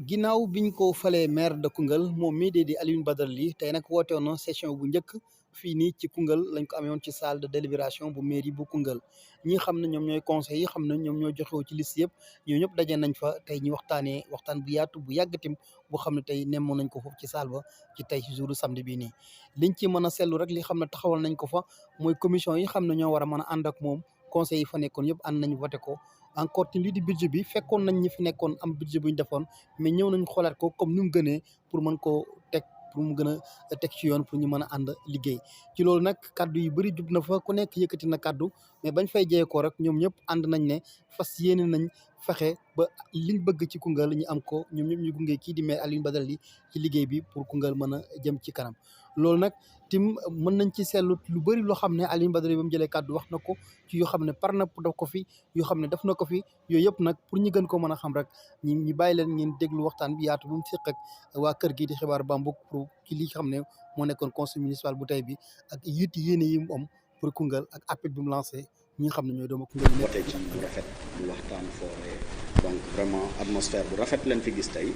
ginnaaw biñ ko falee maire de Koungheul moom mii di Alioune Badara Ly tey nag woote woon na session bu njëkk fii nii ci Koungheul lañ ko amee woon ci salle de délibération bu mairie bu Koungheul ñi xam ne ñoom ñooy conseil yi xam ne ñoom ñoo joxewu ci liste yëpp ñoo ñëpp daje nañ fa tey ñu waxtaanee waxtaan bu yaatu bu yàggatim boo xam ne tey nemmoon nañ ko foofu ci salle ba ci tey ci jouru samedi bii nii liñ ci mën a seetlu rek li xam ne taxawal nañ ko fa mooy commission yi xam ne ñoo war a mën a ànd ak moom conseil yi fa nekkoon yëpp ànd nañ voté ko encore te lii di budget bi fekkoon nañ ñi fi nekkoon am budget bu ñu defoon mais ñëw nañ xoolaat ko comme ni mu gënee pour mën koo teg pour mu gën a teg ci yoon pour ñu mën a ànd liggéey ci loolu nag kaddu yu bëri jub na fa ku nekk yëkkati na kaddu mais bañ fay jeyee ko rek ñoom ñëpp ànd nañ ne fas yéene nañ fexe ba liñ bëgg ci Koungheul ñu am ko ñoom ñëpp ñu gunge kii di maire Alioune Badara Ly ci liggéey bi pour Koungheul mën a jëm ci kanam loolu nag tim mën nañ ci seetlu lu bëri loo xam ne Alioune Badara Ly ba mu jëlee kàddu wax na ko ci yoo xam ne par na def ko fi yoo xam ne def na ko fi yooyu yëpp nag pour ñu gën ko mën a xam rek ñi bàyyi leen ngeen déglu waxtaan bi yaatu bu mu fiq ak waa kër gi di xibaar Bambouck pour ci li xam ne moo nekkoon conseil municipal bu tey bi ak yitt yéene yi mu am pour Koungheul ak appel bi mu lancé ñi nga xam ne ñooy doomu Koungheul yi wote ci bu rafet bu waxtaan fooree donc vraiment atmosphère bu rafet leen fi gis tey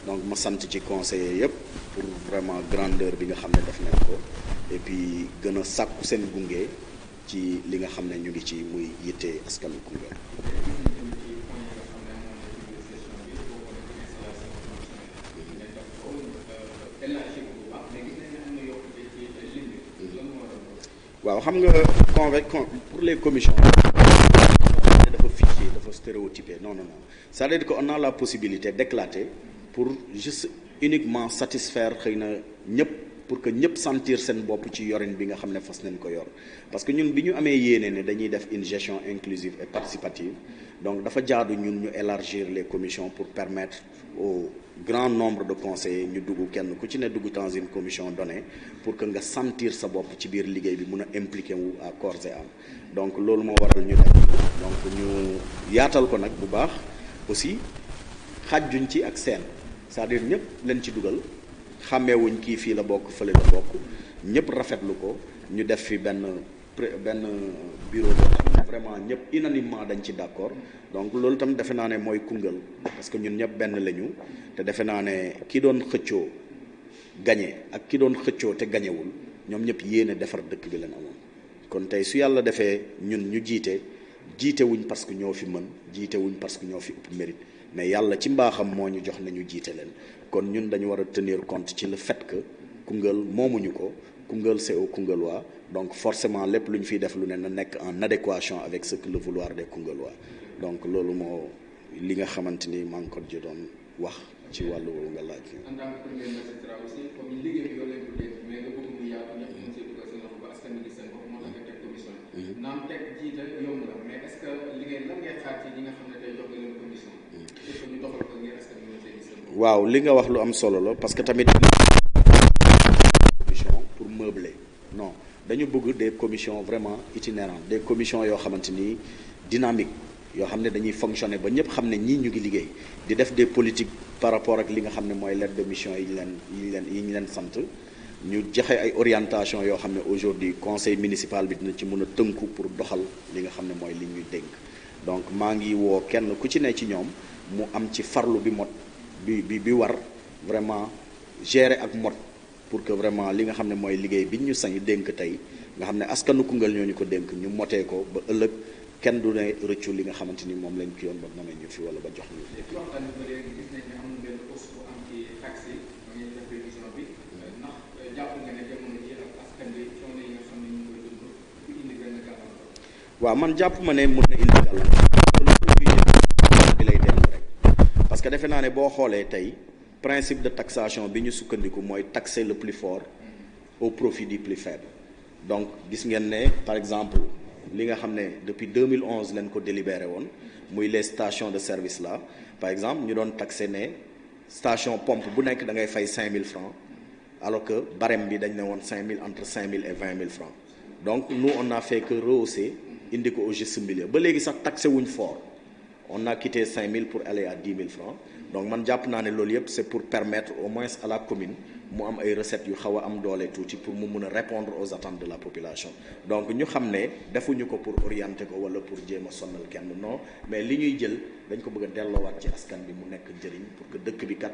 donc ma sant ci conseillers yëpp pour vraiment grandeur bi nga xam ne def nañ ko et puis gën a sàkku seen gunge ci li nga xam ne ñu ngi ci muy yitte askanu Koungheul. waaw xam nga pour les commissions dafa figé dafa stéréotypé non c'est-à-dire que on a la possibilité d'éclater pour juste uniquement satisfaire xëy na ñëpp pour que ñëpp sentir seen bopp ci yorin bi nga xam ne fas nañ ko yor parce que ñun bi ñu amee yéene ne dañuy def une gestion inclusive et participative donc dafa jaadu ñun ñu élargir les commissions pour permettre au grand nombre de conseillers ñu dugg kenn ku ci ne dugg dans une commission donnée pour que nga sentir sa bopp ci biir liggéey bi mun a impliqué wu à corps et âme donc loolu moo waral ñu def donc ñu yaatal ko nag bu baax aussi xajjuñ ci ak seen c'est-à-dire ñëpp leen ci dugal xàmmeewuñ kii fii la bokk fële la bokk ñëpp rafetlu ko ñu def fi benn bureau boo xam ne vraiment ñëpp unanimement dañ ci d'accord donc loolu tam defe naa ne mooy Koungheul parce que ñun ñëpp benn lañu te defe naa ne ki doon xëccoo gañe ak ki doon xëccoo te gañewul ñoom ñëpp yéene defar dëkk bi leen amoon kon tey su yàlla defee ñun ñu jiite wuñ parce que ñoo fi mën jiite wuñ parce que ñoo fi ëpp mérite mais yàlla ci mbaaxam moo ñu jox nañu jiite leen kon ñun dañu war a tenir compte ci le fait que Koungheul moomuñu ko Koungheul c'est au Koungheullois donc forcément lépp lu ñu fiy def lu ne na nekk en adéquation avec ce que le vouloir des Koungheullois donc loolu moo li nga xamante ni maa ngi ko ji doon wax ci wàllu woowu nga laaj. en tant que premier magistrat aussi comme liggéey bi yow lañ ko dégg mais nga bëgg mu yaatu ñëpp mën see dugal seen loxo ba askan wi gis seen bopp moo tax nga teg commission yi. naam teg jiite yomb la mais est-ce que lan ngay xaar ci ñi nga xam ne tey jox nga leen commission. est-ce que ñu doxal ko ngir askan wi mën see gis seen bopp. waaw li nga wax lu am solo la parce que tamit commission pour meubler non dañu bëgg des commissions vraiment itinérantes des commissions yoo xamante ni dynamique yoo xam ne dañuy fonctionner ba ñëpp xam ne ñii ñu ngi liggéey di def des politiques par rapport ak li nga xam ne mooy lettre de mission yi ñu leen sant ñu joxe ay orientation yoo xam ne aujourd'hui conseil municipal bi dina ci mën a tënku pour doxal li nga xam ne mooy li ñuy dénk donc maa ngi woo kenn ku ci ne ci ñoom mu am ci farlu bi war vraiment gérer ak mot pour que vraiment li nga xam ne mooy liggéey bi ñu sañ dénk tey nga xam ne askanu Koungheul ñoo ñu ko dénk ñu motee ko ba ëllëg kenn du ne rëccu li nga xamante ni moom lañ ki yoon ba mën ñu fi wala ba jox ñu. waaw man jàpp ma ne mën na indi gàllankoor bi lay dellu rek parce que defe naa ne boo xoolee tey principe de taxation bi ñu sukkandiku mooy taxer le plus fort au profit du plus faible donc gis ngeen ne par exemple li nga xam ne depuis 2011 lañ ko délibéré woon muy les stations de service là par exemple ñu doon taxé ne station pompe bu nekk da ngay fay 5000 francs alors que barème bi dañ ne woon 5000 entre 5000 et 20 000 francs donc nous on a fait que rehausser indi ko au juste milieu ba léegi sax taxé wuñ fort on a quitté 5000 pour aller à 10 000 francs donc man jàpp naa ne loolu yëpp c'est pour permettre au moins à la commune mu am ay recettes yu xaw a am doole tuuti pour mu mun a répondre aux attentes de la population donc ñu xam ne defuñu ko pour orienter ko wala pour jéem a sonnal kenn non mais li ñuy jël dañ ko bëgg a delloowaat ci askan bi mu nekk njëriñ pour que dëkk bi kat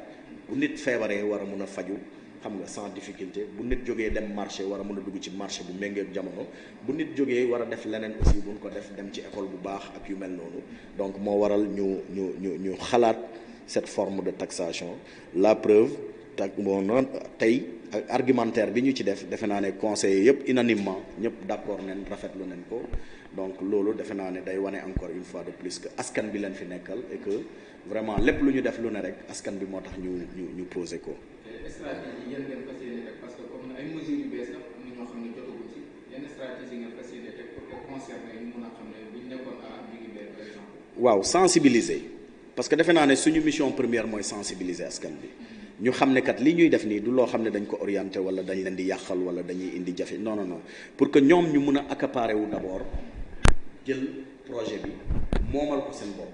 bu nit feebaree war a mun a faju xam nga sans difficulté bu nit jógee dem marché war a mën a dugg ci marché bu méngee ak jamono bu nit jógee war a def leneen aussi buñ ko def dem ci école bu baax ak yu mel noonu donc moo waral ñu xalaat cette forme de taxation la preuve tak bon noonu tey argumentaire bi ñu ci def defe naa ne conseillers yëpp unanimement ñëpp d'accord nañ rafetlu nañ ko donc loolu defe naa ne day wane encore une fois de plus que askan bi leen fi nekkal et que vraiment lépp lu ñu def lu ne rek askan bi moo tax ñu posé ko. stratégie yéen ngeen fas yéene teg parce que comme ay mesures yu bees la am na ñoo xam ne jotaguñ ci yenn stratégie ngeen fas yéene teg pour que concerné ñu mën a xam ne bu ñu nekkoon à Biguibel par exemple. waaw sensibiliser parce que defe naa ne suñu mission première mooy sensibiliser askan bi ñu xam ne kat li ñuy def nii du loo xam ne dañ ko orienté wala dañ leen di yàqal wala dañuy indi jafe non non non pour que ñoom ñu mun a accaparer wu d'abord jël projet bi moomal ko seen bopp.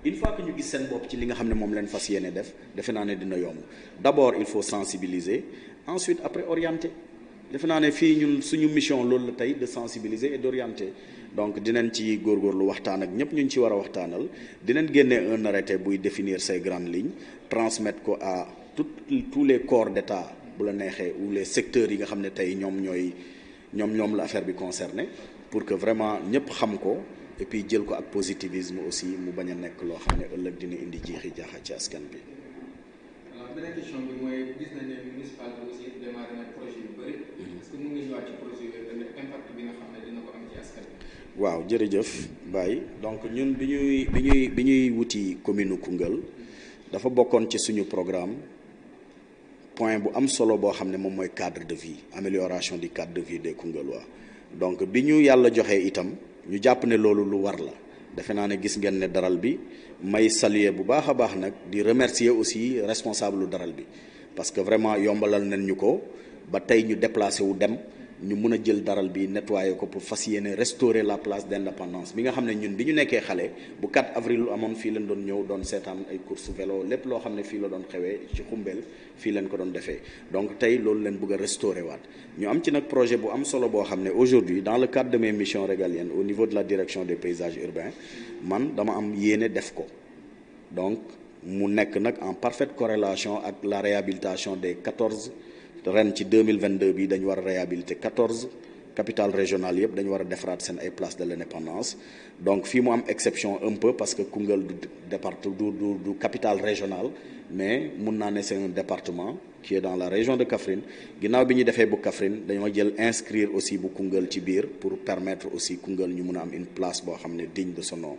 une fois que ñu gis seen bopp ci li nga xam ne moom leen fas yéene def defe naa ne dina yomb d'abord il faut sensibiliser ensuite après orienter defe naa ne fii ñun suñu mission loolu la tey de sensibiliser et d'orienter donc dinañ ci góorgóorlu waxtaan ak ñëpp ñu ci war a waxtaanal dinañ génne un arrêté buy définir ces grandes lignes transmettre ko à tous les corps d'État bu la neexee ou les secteurs yi nga xam ne tey ñoom la affaire bi concerné pour que vraiment ñëpp xam ko et puis jël ko ak positivisme aussi mu bañ a nekk loo xam ne ëllëg dina indi jiixi jaaxa ci askan bi. alors beneen question bi mooy gis nañ ne municipalité aussi démarré na projet yu bëri. est-ce que mën nga ñëwaat ci projet yooyu tamit impact bi nga xam ne dina ko am ci askan bi. waaw jërëjëf Baye donc ñun bi ñuy wuti commune Koungheul dafa bokkoon ci suñu programme point bu am solo boo xam ne moom mooy cadre de vie amélioration du cadre de vie des Koungheullois donc bi ñu yàlla joxee itam. ñu jàpp ne loolu lu war la defe naa ne gis ngeen ne daral bi may saluer bu baax a baax nag di remercier aussi responsable lu daral bi parce que vraiment yombalal nañ ñu ko ba tey ñu déplacé wu dem ñu mun a jël daral bi nettoyer ko pour fas yéene restaurer la place d'indépendance bi nga xam ne ñun bi ñu nekkee xale bu 4 avril lu amoon fii leen doon ñëw doon seetaan ay course vélo lépp loo xam ne fii la doon xewee ci xumbeel fii leen ko doon defee donc tey loolu leen bëgg a restaurer waat ñu am ci nag projet bu am solo boo xam ne aujourd'hui dans le cadre de mes missions régaliennes au niveau de la direction des paysages urbains man dama am yéene def ko donc mu nekk nag en parfaite corrélation ak la réhabilitation des 14 ren ci 2022 bi dañu war a réhabiliter 14 capitales régionales yëpp dañu war a defaraat seen ay places de l'indépendance donc fii mu am exception un peu parce que Koungheul du capitale régionale mais mun naa ne c'est un département qui est dans la région de Kaffrine ginnaaw bi ñu defee bu Kaffrine dañoo jël inscrire aussi bu Koungheul ci biir pour permettre aussi Koungheul ñu mun a am une place boo xam ne digne de son nom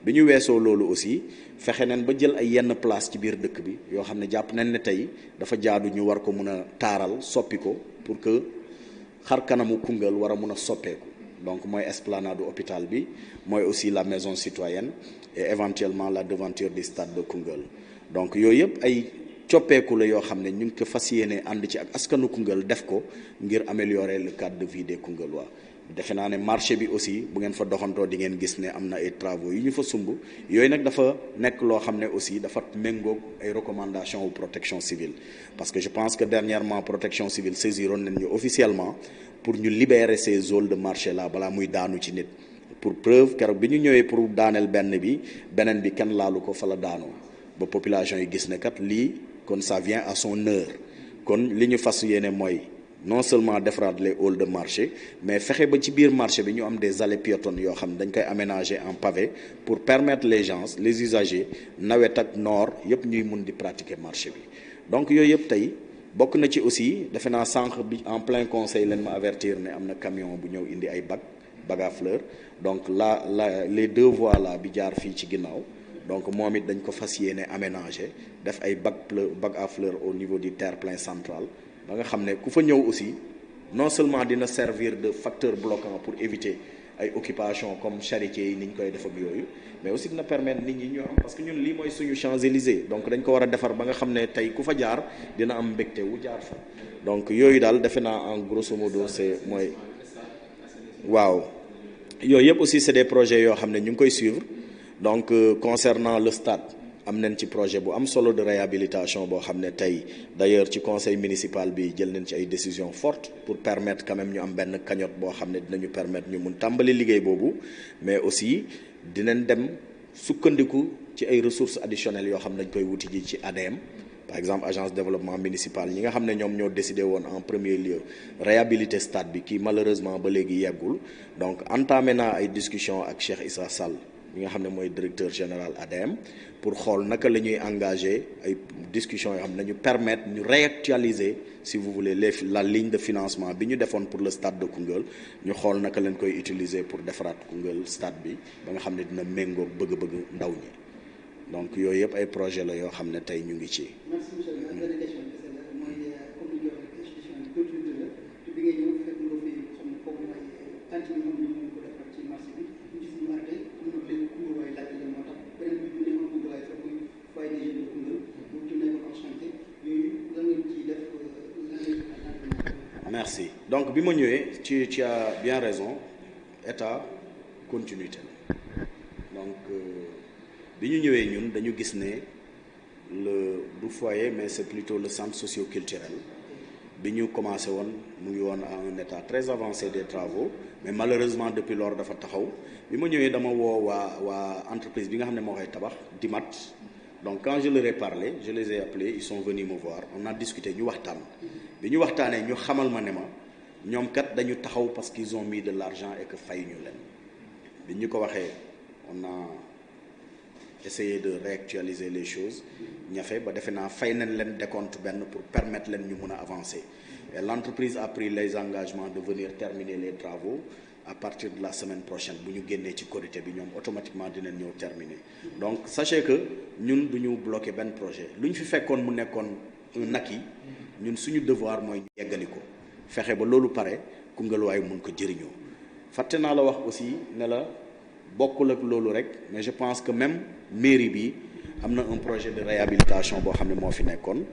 bi ñu weesoo loolu aussi fexe nañ ba jël ay yenn place ci biir dëkk bi yoo xam ne jàpp nañ ne tey dafa jaadu ñu war ko mun a taaral soppi ko pour que xar kanamu Koungheul war a mun a soppeeku donc mooy esplanade hôpital bi mooy aussi la maison citoyenne et éventuellement la devanture du stade de Koungheul donc yooyu yëpp ay coppeeku la yoo xam ne ñu ngi ko fas yéene ànd ci ak askanu Koungheul def ko ngir améliorer le cadre de vie des Koungheullois defe naa ne marché bi aussi bu ngeen fa doxantoo di ngeen gis ne am na ay travaux yu ñu fa sumb yooyu nag dafa nekk loo xam ne aussi dafa méngoog ay recommandations wu protection civile parce que je pense que dernièrement protection civile saisiroon nañ ñu officiellement pour ñu libérer ces zones de marché là balaa muy daanu ci nit pour preuve keroog bi ñu ñëwee pour daaneel beneen bi kenn laalu ko fa la daanoo ba population yi gis ne kat lii kon ça vient à son heure kon li ñu fas yéene mooy non seulement defaraat les halls de marché mais fexe ba ci biir marché bi ñu am des allées piétonnes yoo xam ne dañ koy aménager en pavé pour permettre les gens les usagers nawet ak noor yëpp ñuy mun di pratiquer marché bi donc yooyu yëpp tey bokk na ci aussi defe naa sànq bi en plein conseil leen ma avertir ne am na camion bu ñëw indi ay bag à fleurs donc les 2 voies là bi jaar fii ci ginnaaw donc moom it dañ ko fas yéene aménager def ay bag à fleurs au niveau du terre-plein central ba nga xam ne ku fa ñëw aussi non seulement dina servir de facteur bloquant pour éviter ay occupation comme charité yi ni ñu koy def ak yooyu mais aussi dina permettre nit ñi ñu am parce que ñun lii mooy suñu Champs-Élysées donc dañ ko war a defar ba nga xam ne tey ku fa jaar dina am mbégte wu jaar fa donc yooyu daal defe naa en grosso modo c'est mooy waaw yooyu yëpp aussi c'est des projets yoo xam ne ñu ngi koy suivre donc concernant le stade am nañ ci projet bu am solo de réhabilitation boo xam ne tey d'ailleurs ci conseil municipal bi jël nañ ci ay décisions fortes pour permettre quand même ñu am benn cagnotte boo xam ne dinañu permettre ñu mun tàmbali liggéey boobu mais aussi dinañ dem sukkandiku ci ay ressources additionnelles yoo xam ne dañ koy wuti ji ci ADM par exemple agence de développement municipal ñi nga xam ne ñoom ñoo décidé woon en premier lieu réhabiliter stade bi kii malheureusement ba léegi yeggul donc entamé naa ay discussions ak Cheikh Issa Sall mi nga xam ne mooy directeur général ADM pour xool naka la ñuy engagé ay discussions yoo xam ne ñu permettre ñu réactualiser si vous voulez la ligne de financement bi ñu defoon pour le stade de Koungheul ñu xool naka leen koy utiliser pour defaraat Koungheul stade bi ba nga xam ne dina méngoog bëgg-bëgg ndaw ñi donc yooyu yëpp ay projet la yoo xam ne tey ñu ngi ci. merci monsieur le maire. benn question bi mooy comme ni ñu waxee institution bi culture la te bi ngay ñëw fekk nga fi xam ne foofu mooy tant bi moom ñu ko defar ci marché bi ñu gis ñu arrêté am na léegi Koungheul waaye laajte la moo tax beneen bi ñu nekkoon Koungheul waaye sax muy foyer des jeunes de Koungheul bu ci nekkoon en chantier yooyu lan ngeen ciy def merci donc bi ma ñëwee tu as bien raison état continuité donc bi ñu ñëwee ñun dañu gis ne du foyer mais c'est plutôt le centre socio-culturel bi ñu commencé woon mu ngi woon à un état très avancé des travaux mais malheureusement depuis lors dafa taxaw bi ma ñëwee dama woo waa entreprise bi nga xam ne moo koy tabax Dimat donc quand je leur ai parlé je les ai appelés ils sont venus me voir on a discuté ñu waxtaan bi ñu waxtaanee ñu xamal ma ne ma ñoom kat dañu taxaw parce qu'ils ont mis de l'argent et que fay ñu leen bi ñu ko waxee on a essayer de réactualiser les choses ñafe ba defe naa fay nañ leen décompte benn pour permettre leen ñu mun a avancer et l'entreprise a pris les engagements de venir terminer les travaux à partir de la semaine prochaine bu ñu génnee ci Korité bi ñoom automatiquement dinañ ñëw terminer donc sachez que ñun du ñu bloquer benn projet lu ñu fi fekkoon mu nekkoon un acquis ñun suñu devoir mooy ñu yeggali ko fexe ba loolu pare Koungheul waaye mun ko jëriñoo fàtte naa la wax aussi ne la bokkul ak loolu rek mais je pense que même mairie bi am na un projet de réhabilitation boo xam ne moo fi nekkoon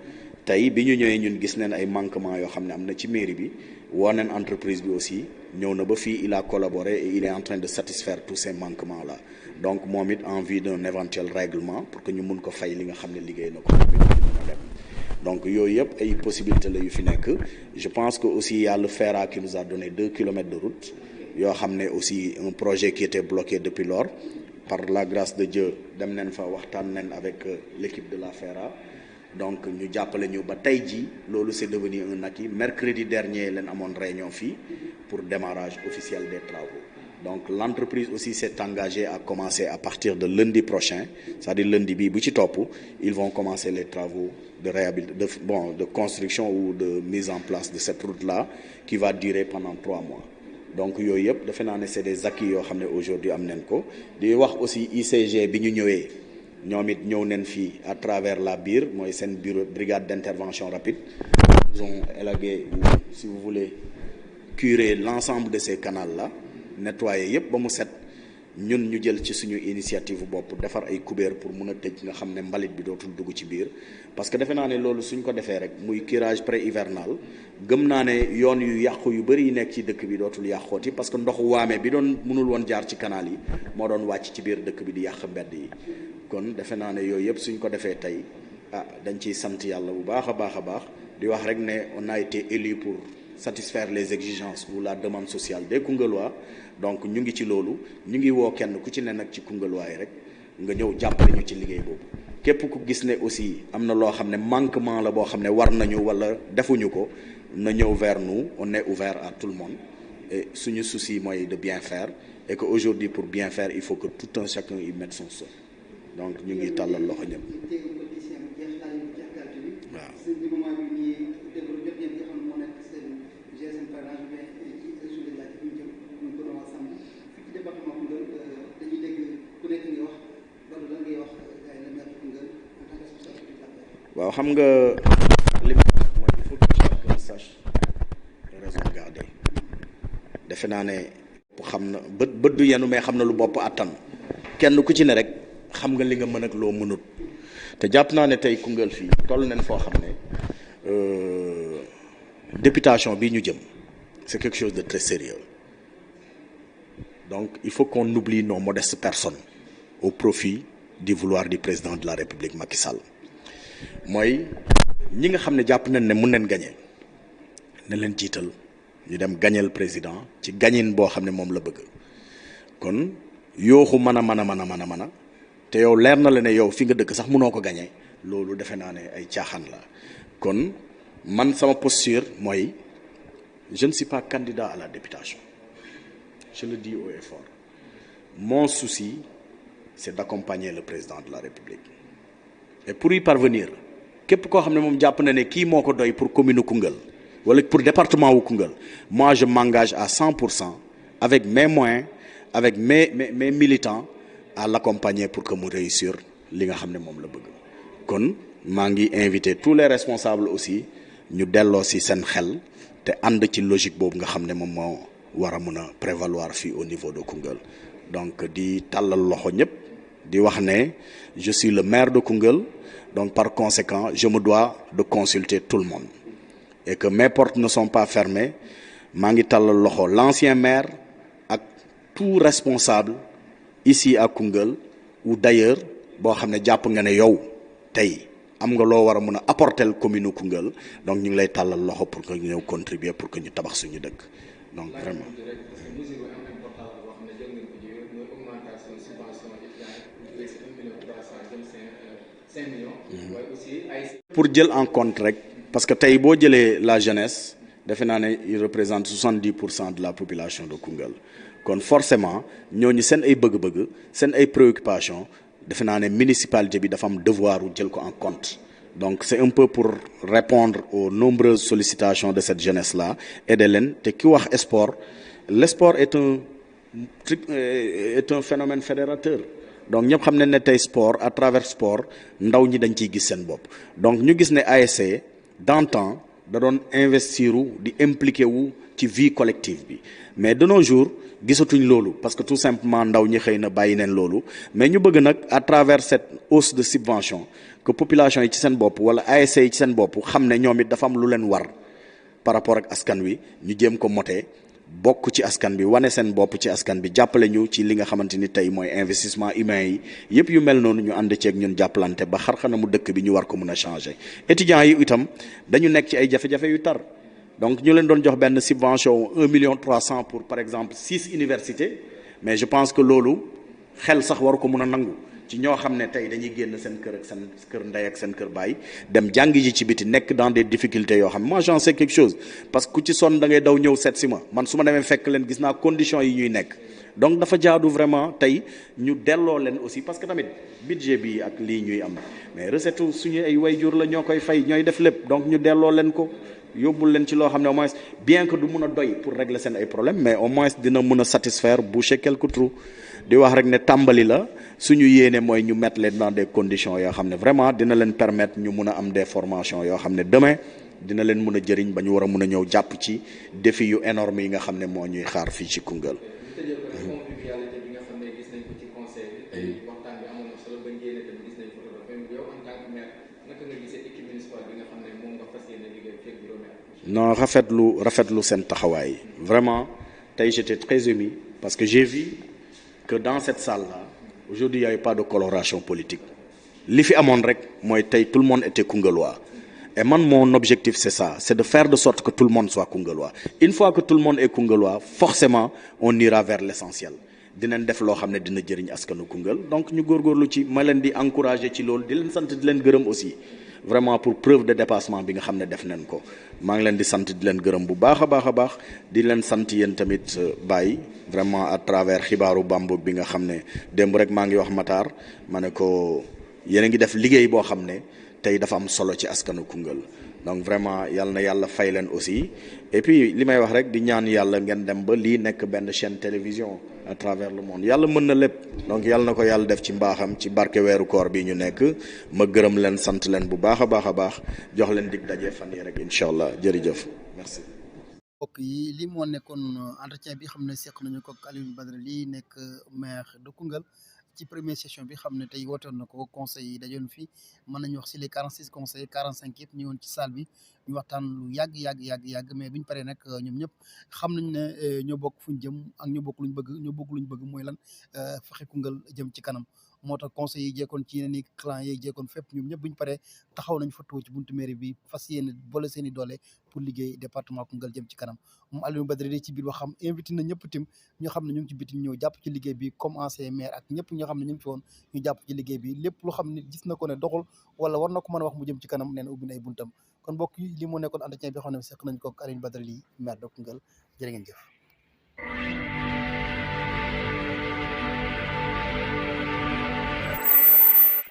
tey bi ñu ñëwee ñun gis nañ ay manquements yoo xam ne am na ci mairie bi woo nañ entreprise bi aussi ñëw na ba fii il a collaboré et il est en train de satisfaire tous ces manquements là donc moom it en vue d'un éventuel règlement pour que ñu mun ko fay li nga xam ne liggéey na ko donc yooyu yëpp ay possibilités la yu fi nekk je pense que aussi il y a le FERA qui nous a donné 2 kilomètres de route yoo xam ne aussi un projet qui était bloqué depuis lors par la grâce de Dieu dem nañ fa waxtaan nañ avec l'équipe de la FERA donc ñu jàppale ñu ba tey jii loolu c'est devenu un acquis mercredi dernier leen amoon réunion fii pour démarrage officiel des travaux donc l'entreprise aussi s'est engagée à commencer à partir de lundi prochain c'est-à-dire lundi bii bu ci topp ils vont commencer les travaux de construction ou de mise en place de cette route-là qui va durer pendant 3 mois donc yooyu yëpp defe naa ne c'est des acquis yoo xam ne aujourd'hui am nañ ko di wax aussi ICG bi ñu ñëwee ñoom it ñëw nañ fii à travers la BIR mooy seen bureau brigade d'intervention rapide ils ont élagué si vous voulez curer l'ensemble de ces canaux là nettoyer yëpp ba mu set ñun ñu jël ci suñu initiative bopp defar ay kubéer pour mun a tëj nga xam ne mbalit bi dootul dugg ci biir parce que defe naa ne loolu suñ ko defee rek muy curage pré-hivernal gëm naa ne yoon yu yàqu yu bëri yi nekk ci dëkk bi dootul yàqooti parce que ndoxu waame bi doon mënul woon jaar ci canal yi moo doon wàcc ci biir dëkk bi di yàq mbedd yi kon defe naa ne yooyu yëpp suñ ko defee tey dañ ciy sant yàlla bu baax a baax a baax di wax rek ne on a été élu pour satisfaire les exigences ou la demande sociale des Koungheullois donc ñu ngi ci loolu ñu ngi woo kenn ku ci ne nag ci Koungheullois yi rek nga ñëw jàppale ñu ci liggéey boobu képp ku gis ne aussi am na loo xam ne manquement la boo xam ne war nañu wala defuñu ko na ñëw vers nous on est ouvert à tout le monde et suñu souci mooy de bien faire et que aujourd'hui pour bien faire il faut que tout un chacun y mette son sou donc ñu ngi tàllal loxo ñëpp waaw xam nga li mooy il faut que chacun sache raison garder defe naa ne xam na bët du yenu mais xam na lu bopp attan kenn ku ci ne rek xam nga li nga mën ak loo mënut te jàpp naa ne tey Koungheul fii toll nañ foo xam ne députation bi ñu jëm c'est quelque chose de très sérieux donc il faut qu'on oublie nos modestes personnes au profit di vouloir du président de la République Macky Sall mooy ñi nga xam ne jàpp nañ ne mun nañ gagner ne leen jiital ñu dem gagnel président ci gañin boo xam ne moom la bëgg kon yooxu mën a te yow leer na la ne yow fi nga dëkk sax mënoo ko gagner loolu defe naa ne ay caaxaan la kon man sama posture mooy je ne suis pas candidat à la députation je le dis haut et fort mon souci c'est d'accompagner le président de la République et pour y parvenir képp koo xam ne moom jàpp na ne kii moo ko doy pour commune Koungheul wala pour département wu Koungheul moi je m'engage à 100% avec mes moyens avec mes militants à l'accompagner pour que mu réussir li nga xam ne moom la bëgg kon maa ngi invité tous les responsables aussi ñu delloo ci seen xel te ànd ci logique boobu nga xam ne moom moo war a mën a prévaloir fii au niveau de Koungheul donc di tàllal loxo ñëpp di wax ne je suis le maire de Koungheul donc par conséquent je me dois de consulter tout le monde et que mes portes ne sont pas fermées maa ngi tàllal loxo l'ancien maire ak tout responsable ici à Koungheul ou d'ailleurs boo xam ne jàpp nga ne yow tey am nga loo war a mën a apporter commune Koungheul donc ñu ngi lay tàllal loxo pour que ñu ñëw contribuer pour que ñu tabax suñu dëkk donc vraiment. pour jël en compte rek parce que tey boo jëlee la jeunesse defe naa ne il représente 70% de la population de Koungheul kon forcément ñooñu seen ay bëgg-bëgg seen ay préoccupations defe naa ne municipalité bi dafa am devoir u jël ko en compte donc c'est un peu pour répondre aux nombreuses sollicitations de cette jeunesse là aider leen te ki wax sport le sport est un phénomène fédérateur donc ñëpp xam nañ ne tey sport à travers sport ndaw ñi dañ ciy gis seen bopp donc ñu gis ne ASC d'antan da doon investir di impliqué wu ci vie collective bi mais de nos jours gisatuñ loolu parce que tout simplement ndaw ñi xëy na bàyyi neen loolu mais ñu bëgg nag à travers cette hausse de subvention que population yi ci seen bopp wala ASC yi ci seen bopp xam ne ñoom it dafa am lu leen war par rapport ak askan wi ñu jéem ko mote bokk ci askan bi wane seen bopp ci askan bi jàppale ñu ci li nga xamante ni tey mooy investissement humain yi yëpp yu mel noonu ñu ànd ceeg ñun jàppalante ba xarxanamu dëkk bi ñu war ko mën a changer étudiants yi itam dañu nekk ci ay jafe-jafe yu tar donc ñu leen doon jox benn subvention 1,3 million pour par exemple 6 universités mais je pense que loolu xel sax waru ko mën a nangu ci ñoo xam ne tey dañuy génn seen kër ak seen kër ndey ak seen kër baay dem jàngi ji ci biti nekk dans des difficultés yoo xam ne moi j'en sais quelque chose parce que ku ci sonn da ngay daw ñëw seet si ma man su ma demee fekk leen gis naa conditions yi ñuy nekk donc dafa jaadu vraiment tey ñu delloo leen aussi parce que tamit budget bi ak lii ñuy am mais recette suñu ay wayjur la ñoo koy fay ñooy def lépp donc ñu delloo leen ko yóbbul leen ci loo xam ne au moins bien que du mun a doy pour régler seen ay problèmes mais au moins dina mun a satisfaire boucher quelques trous di wax rek ne tàmbali la suñu yéene mooy ñu mettre leen dans des conditions yoo xam ne vraiment dina leen permettre ñu mun a am des formations yoo xam ne demain dina leen mun a jëriñ ba ñu war a mun a ñëw jàpp ci défi yu énorme yi nga xam ne moo ñuy xaar fii ci Koungheul. non rafetlu seen taxawaay vraiment tey j'étais très ému parce que j'ai vu que dans cette salle-là aujourd'hui il y avait pas de coloration politique li fi amoon rek mooy tey tout le monde était kounguellois et man mon objectif c'est ça c'est de faire de sorte que tout le monde soit kounguellois une fois que tout le monde est kounguellois forcément on ira vers l'essentiel dinañ def loo xam ne dina jëriñ askanu Koungheul donc ñu góorgóorlu ci ma leen di encourager ci loolu di leen sant di leen gërëm aussi vraiment pour preuve de dépassement bi nga xam ne def nañ ko maa ngi leen di sant di leen gërëm bu baax a baax di leen sant yéen tamit Baye vraiment à travers xibaaru Bambouck bi nga xam ne démb rek maa ngi wax Matar ma ne ko yéen a ngi def liggéey boo xam ne tey dafa am solo ci askanu Koungheul donc vraiment yal na yàlla fay leen aussi et puis li may wax rek di ñaan yàlla ngeen dem ba lii nekk benn chaîne télévision à travers le monde yàlla mën na lépp donc yàlla na ko yàlla def ci mbaaxam ci barke weeru koor bi ñu nekk ma gërëm leen sant leen bu baax a baax jox leen dig daje fan yi rek incha allah jërëjëf merci. mbokk yi li moo nekkoon entretien bi xam ne seq nañu ko ak Alioune Badara Ly nekk maire de Koungheul ci première session bi xam ne tey wootoon na ko conseil yi dajoon fi mën nañu wax si les 46 conseillers 45 yëpp ñëwoon ci salle bi ñu waxtaan lu yàgg mais bi ñu paree nag ñoom ñëpp xam nañ ne ñoo bokk fu ñu jëm ak ñoo bokk luñ bëgg mooy lan fexe Koungheul jëm ci kanam moo tax conseil yi jekkoon ci yeneen i clan yi jekkoon fépp ñoom ñëpp bu ñu paree taxaw nañ fa tuwo ci buntu mairie bi fas yéene boole seen i doole pour liggéey département Koungheul jëm ci kanam moom Alioune Badara Ly ci biir waxam invité na ñëpp tim ñoo xam ne ñu ngi ci biti ñëw jàpp ci liggéey bi comme ancien maire ak ñëpp ñoo xam ne ñu ngi ci woon ñu jàpp ci liggéey bi lépp loo xam ne gis na ko ne doxul wala war na ko mën a wax mu jëm ci kanam nee na ubbi na ay buntam kon mbokk yi li moo nekkoon entretien bi xam ne seq nañ ko ak Alioune Badara Ly maire de Koungheul jërë ngeen jëf